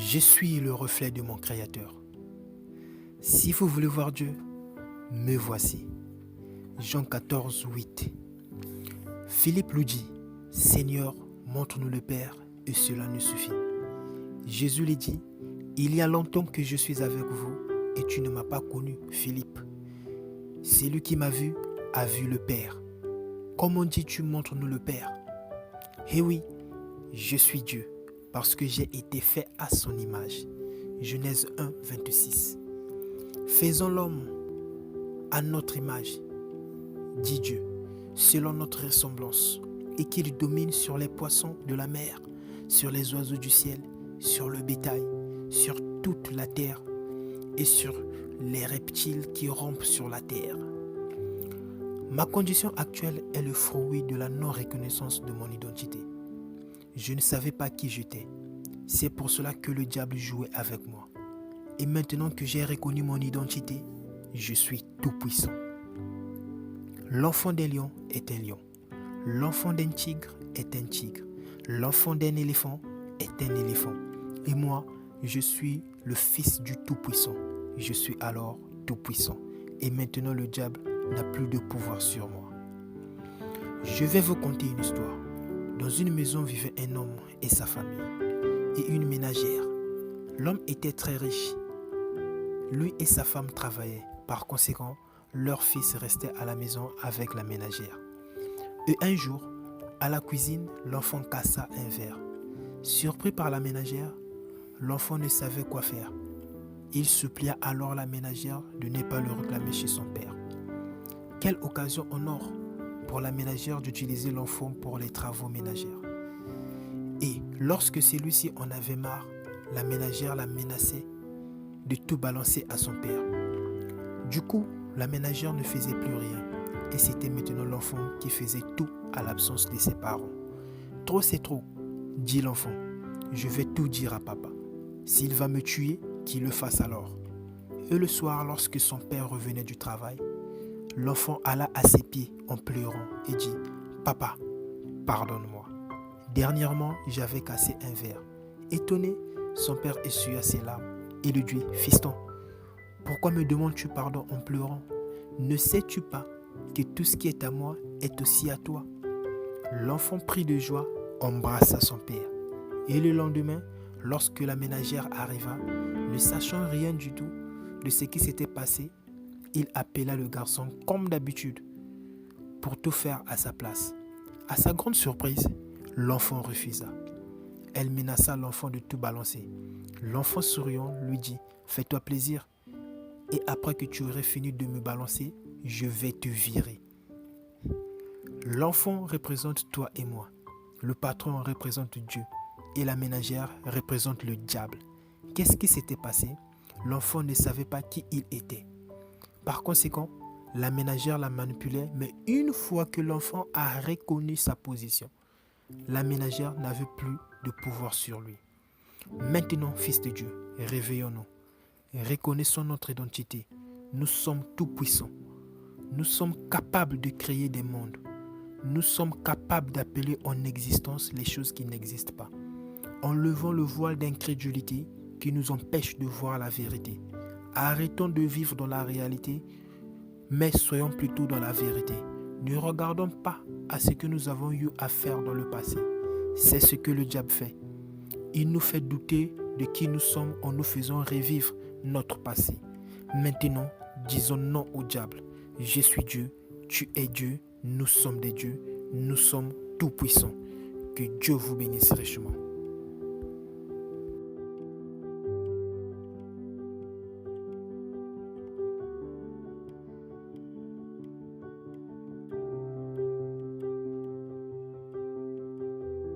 Je suis le reflet de mon Créateur. Si vous voulez voir Dieu, me voici. Jean 14, 8. Philippe lui dit, Seigneur, montre-nous le Père, et cela nous suffit. Jésus lui dit, il y a longtemps que je suis avec vous, et tu ne m'as pas connu, Philippe. Celui qui m'a vu a vu le Père. Comment dis-tu, montre-nous le Père? Eh oui, je suis Dieu, parce que j'ai été fait à son image. Genèse 1, 26. Faisons l'homme à notre image, dit Dieu, selon notre ressemblance, et qu'il domine sur les poissons de la mer, sur les oiseaux du ciel, sur le bétail, sur toute la terre, et sur les reptiles qui rampent sur la terre. Ma condition actuelle est le fruit de la non-reconnaissance de mon identité. Je ne savais pas qui j'étais. C'est pour cela que le diable jouait avec moi. Et maintenant que j'ai reconnu mon identité, je suis tout puissant. L'enfant d'un lion est un lion. L'enfant d'un tigre est un tigre. L'enfant d'un éléphant est un éléphant. Et moi, je suis le fils du Tout-Puissant. Je suis alors tout-puissant. Et maintenant, le diable n'a plus de pouvoir sur moi. Je vais vous conter une histoire. Dans une maison vivait un homme et sa famille, et une ménagère. L'homme était très riche. Lui et sa femme travaillaient. Par conséquent, leur fils restait à la maison avec la ménagère. Et un jour, à la cuisine, l'enfant cassa un verre. Surpris par la ménagère, l'enfant ne savait quoi faire. Il supplia alors la ménagère de ne pas le réclamer chez son père. Quelle occasion en or pour la ménagère d'utiliser l'enfant pour les travaux ménagers. Et lorsque celui-ci en avait marre, la ménagère la menaçait de tout balancer à son père. Du coup, la ménagère ne faisait plus rien et c'était maintenant l'enfant qui faisait tout à l'absence de ses parents. Trop c'est trop, dit l'enfant. Je vais tout dire à papa. S'il va me tuer, qu'il le fasse alors. Et le soir, lorsque son père revenait du travail, l'enfant alla à ses pieds en pleurant et dit « Papa, pardonne-moi. Dernièrement, j'avais cassé un verre. » Étonné, son père essuya ses larmes et lui dit « Fiston, pourquoi me demandes-tu pardon en pleurant? Ne sais-tu pas que tout ce qui est à moi est aussi à toi ?» L'enfant pris de joie embrassa son père. Et le lendemain, lorsque la ménagère arriva, ne sachant rien du tout de ce qui s'était passé, il appela le garçon comme d'habitude pour tout faire à sa place. À sa grande surprise, l'enfant refusa. Elle menaça l'enfant de tout balancer. L'enfant souriant lui dit « Fais-toi plaisir et après que tu aurais fini de me balancer, je vais te virer. » L'enfant représente toi et moi. Le patron représente Dieu et la ménagère représente le diable. Qu'est-ce qui s'était passé? L'enfant ne savait pas qui il était. Par conséquent, la ménagère la manipulait, mais une fois que l'enfant a reconnu sa position, la ménagère n'avait plus de pouvoir sur lui. Maintenant, fils de Dieu, réveillons-nous. Reconnaissons notre identité. Nous sommes tout puissants. Nous sommes capables de créer des mondes. Nous sommes capables d'appeler en existence les choses qui n'existent pas. Enlevons le voile d'incrédulité qui nous empêche de voir la vérité. Arrêtons de vivre dans la réalité, mais soyons plutôt dans la vérité. Ne regardons pas à ce que nous avons eu à faire dans le passé. C'est ce que le diable fait. Il nous fait douter de qui nous sommes en nous faisant revivre notre passé. Maintenant, disons non au diable. Je suis Dieu, tu es Dieu, nous sommes des dieux, nous sommes tout puissants. Que Dieu vous bénisse richement.